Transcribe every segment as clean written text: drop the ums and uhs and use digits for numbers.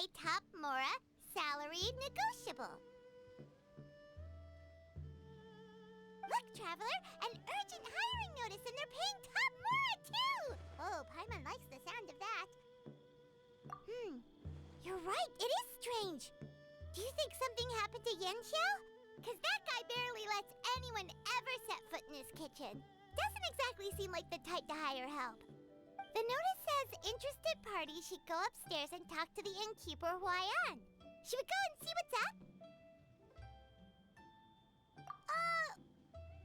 pay top Mora, salary negotiable. Look, Traveler, an urgent hiring notice and they're paying top Mora too! Oh, Paimon likes the sound of that. You're right, it is strange. Do you think something happened to Yanxiao? Because that guy barely lets anyone ever set foot in his kitchen. Doesn't exactly seem like the type to hire help. The notice says interested parties should go upstairs and talk to the innkeeper Huayan. Should we go and see what's up?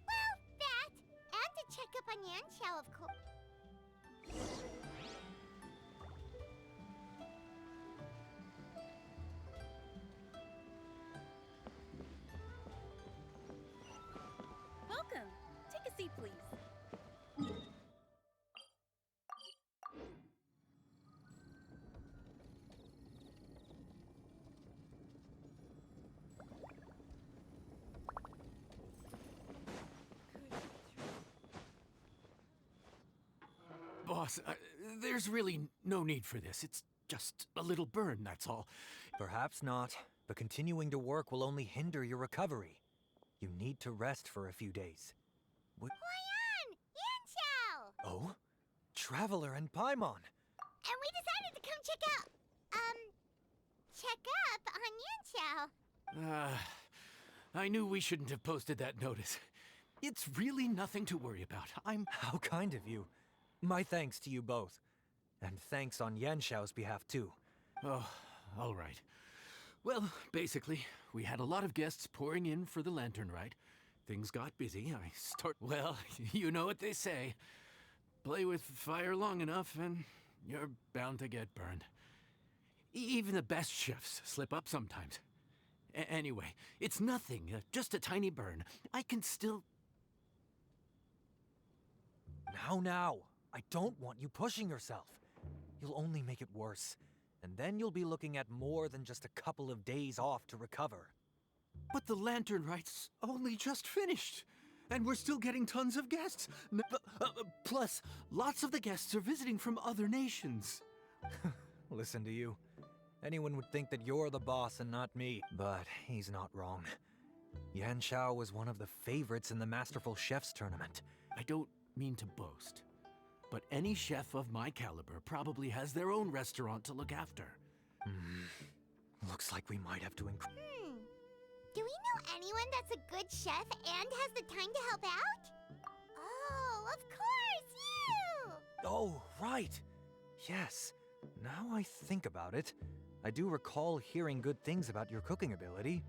Well, that. And to check up on Yanxiao, of course. Welcome. Take a seat, please. Boss, there's really no need for this. It's just a little burn, that's all. Perhaps not, but continuing to work will only hinder your recovery. You need to rest for a few days. Huayan! Yanxiao! Oh? Traveler and Paimon! And we decided to come check up on Yanxiao. I knew we shouldn't have posted that notice. It's really nothing to worry about. How kind of you. My thanks to you both. And thanks on Yanxiao's behalf, too. Oh, all right. Well, basically, we had a lot of guests pouring in for the lantern ride. Things got busy. Well, you know what they say. Play with fire long enough and you're bound to get burned. Even the best chefs slip up sometimes. Anyway, it's nothing, just a tiny burn. I can still... Now. I don't want you pushing yourself. You'll only make it worse. And then you'll be looking at more than just a couple of days off to recover. But the lantern ride's only just finished. And we're still getting tons of guests. Plus, lots of the guests are visiting from other nations. Listen to you. Anyone would think that you're the boss and not me. But he's not wrong. Yanxiao was one of the favorites in the Masterful Chefs tournament. I don't mean to boast, but any chef of my caliber probably has their own restaurant to look after. Looks like we might have to Do we know anyone that's a good chef and has the time to help out? Oh, of course, you! Oh, right. Yes. Now I think about it, I do recall hearing good things about your cooking ability.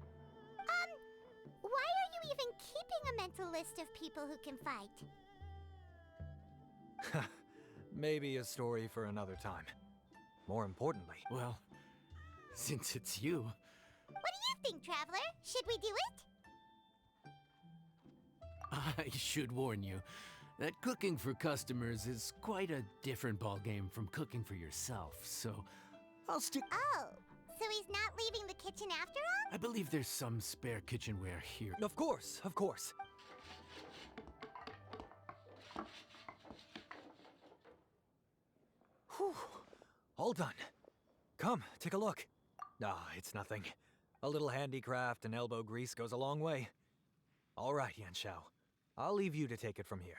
Why are you even keeping a mental list of people who can fight? Maybe a story for another time. More importantly... Well, since it's you... What do you think, Traveler? Should we do it? I should warn you that cooking for customers is quite a different ballgame from cooking for yourself, so I'll stick... Oh, so he's not leaving the kitchen after all? I believe there's some spare kitchenware here. Of course, of course. Whew. All done. Come, take a look. It's nothing. A little handicraft and elbow grease goes a long way. All right, Yanxiao. I'll leave you to take it from here.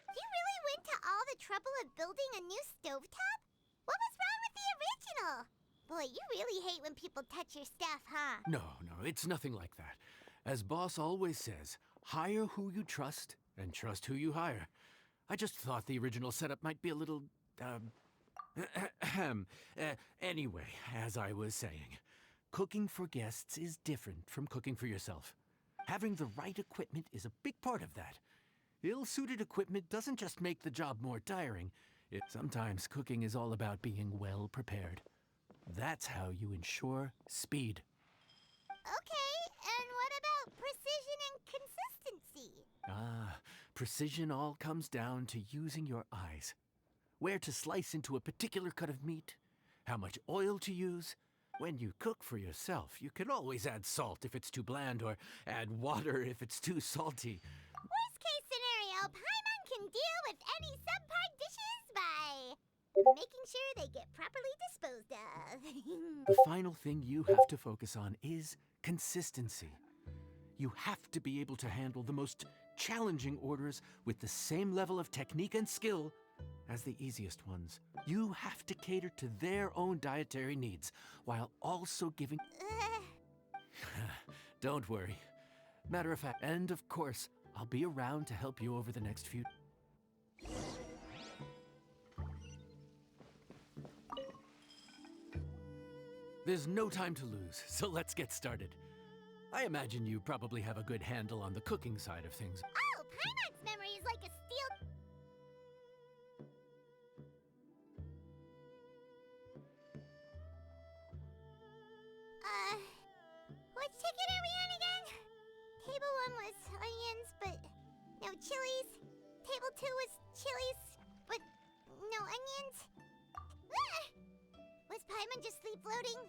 You really went to all the trouble of building a new stovetop? What was wrong with the original? Boy, you really hate when people touch your stuff, huh? No, it's nothing like that. As boss always says, hire who you trust and trust who you hire. I just thought the original setup might be a little, anyway, as I was saying, cooking for guests is different from cooking for yourself. Having the right equipment is a big part of that. Ill-suited equipment doesn't just make the job more tiring. Sometimes cooking is all about being well prepared. That's how you ensure speed. Okay, and what about precision and consistency? Precision all comes down to using your eyes. Where to slice into a particular cut of meat, how much oil to use. When you cook for yourself, you can always add salt if it's too bland or add water if it's too salty. Worst case scenario, Paimon can deal with any subpar dishes by making sure they get properly disposed of. The final thing you have to focus on is consistency. You have to be able to handle the most challenging orders with the same level of technique and skill as the easiest ones. You have to cater to their own dietary needs while also giving... Don't worry. Matter of fact, and of course, I'll be around to help you over the next few... There's no time to lose, so let's get started. I imagine you probably have a good handle on the cooking side of things. Oh, Paimon's memory is like a steel... Which ticket are we on again? Table 1 was onions, but no chilies. Table 2 was chilies, but no onions. Ah! Was Paimon just sleep floating?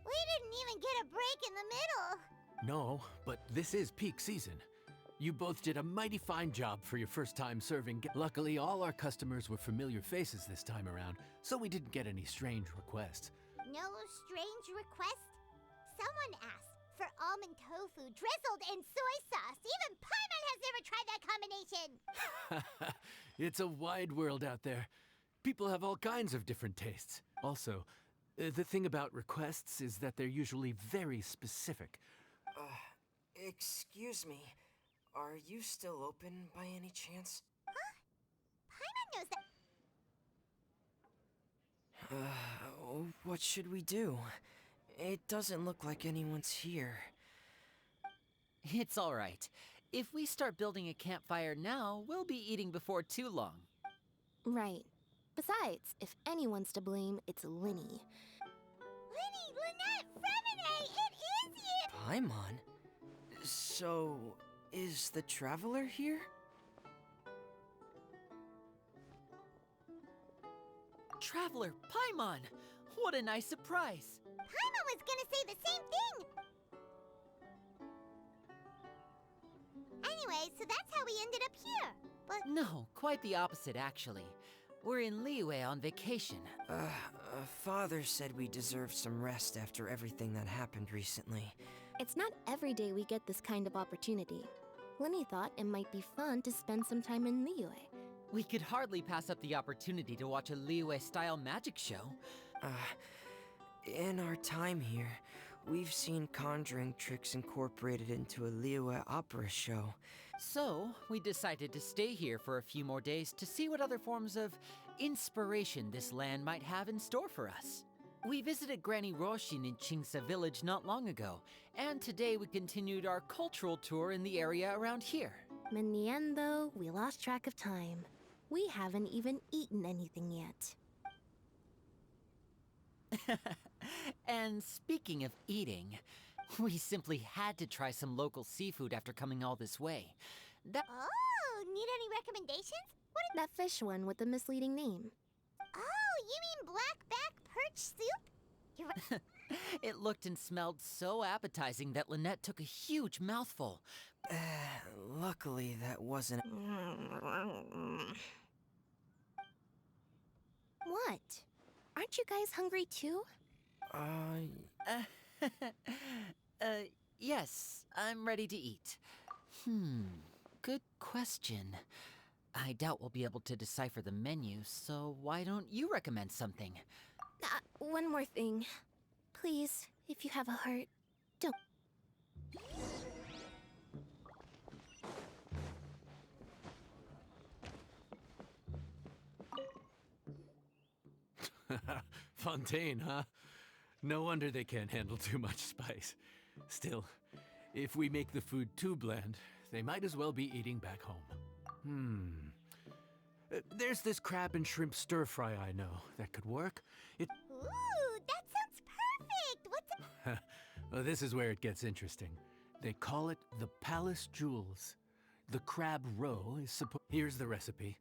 We didn't even get a break in the middle. No, but this is peak season. You both did a mighty fine job for your first time serving. Luckily, all our customers were familiar faces this time around, so we didn't get any strange requests. No strange request? Someone asked for almond tofu drizzled in soy sauce. Even Paimon has never tried that combination. It's a wide world out there. People have all kinds of different tastes. Also, the thing about requests is that they're usually very specific. Excuse me. Are you still open by any chance? Paimon knows that. What should we do? It doesn't look like anyone's here. It's all right. If we start building a campfire now, we'll be eating before too long. Right. Besides, if anyone's to blame, it's Linny. Linny, Lynette, Fremine, it is you! Paimon? So, is the traveler here? Traveler Paimon! What a nice surprise! Paimon was gonna say the same thing! Anyway, so that's how we ended up here. But No, quite the opposite, actually. We're in Liyue on vacation. Father said we deserve some rest after everything that happened recently. It's not every day we get this kind of opportunity. Linny thought it might be fun to spend some time in Liyue. We could hardly pass up the opportunity to watch a Liyue-style magic show. In our time here, we've seen conjuring tricks incorporated into a Liyue opera show. So, we decided to stay here for a few more days to see what other forms of inspiration this land might have in store for us. We visited Granny Roshin in Chingsa village not long ago, and today we continued our cultural tour in the area around here. In the end, though, we lost track of time. We haven't even eaten anything yet. And speaking of eating, we simply had to try some local seafood after coming all this way. oh, need any recommendations? That fish one with the misleading name. Oh, you mean blackback perch soup? You're right. It looked and smelled so appetizing that Lynette took a huge mouthful. Luckily, that wasn't... What? Aren't you guys hungry too? Yes, I'm ready to eat. Good question. I doubt we'll be able to decipher the menu, so why don't you recommend something? One more thing. Please, if you have a heart, don't. Fontaine, huh? No wonder they can't handle too much spice. Still, if we make the food too bland, they might as well be eating back home. There's this crab and shrimp stir-fry I know that could work. Ooh, that sounds perfect! What's it? Well, this is where it gets interesting. They call it the Palace Jewels. The crab roe is Here's the recipe.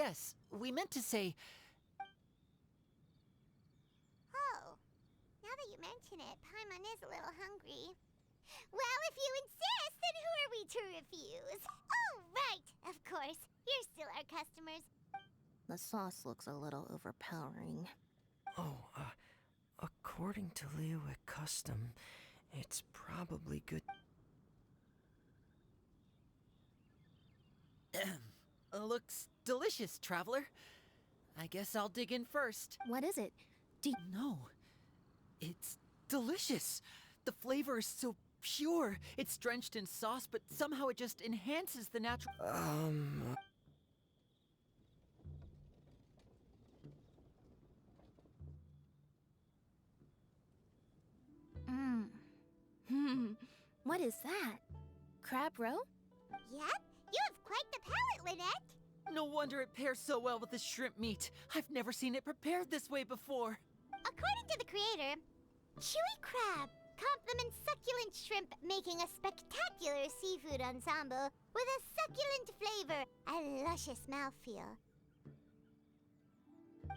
Yes. We meant to say, Oh, now that you mention it, Paimon is a little hungry. Well, if you insist, then who are we to refuse? Oh, right, of course. You're still our customers. The sauce looks a little overpowering. Oh, according to Liyue custom, it's probably good. looks delicious, traveler. I guess I'll dig in first. What is it? No, it's delicious. The flavor is so pure. It's drenched in sauce, but somehow it just enhances the natural. What is that? Crab roe? Yep, you have quite the palate, Lynette. No wonder it pairs so well with the shrimp meat. I've never seen it prepared this way before. According to the creator, chewy crab complements succulent shrimp, making a spectacular seafood ensemble with a succulent flavor and luscious mouthfeel.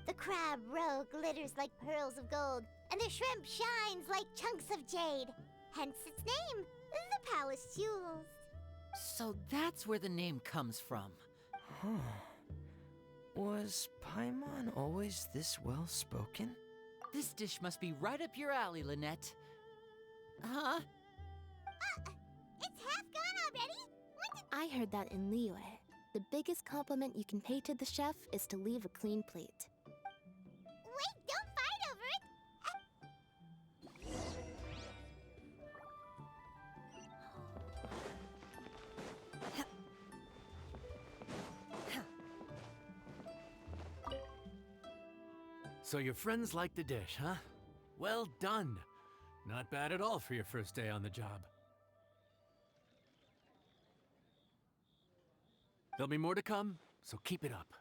The crab roe glitters like pearls of gold, and the shrimp shines like chunks of jade. Hence its name, the Palace Jewels. So that's where the name comes from. Huh. Was Paimon always this well-spoken? This dish must be right up your alley, Lynette. Huh? It's half gone already? When did... I heard that in Liyue. The biggest compliment you can pay to the chef is to leave a clean plate. Wait, don't fight over it! So your friends like the dish, huh? Well done. Not bad at all for your first day on the job. There'll be more to come, so keep it up.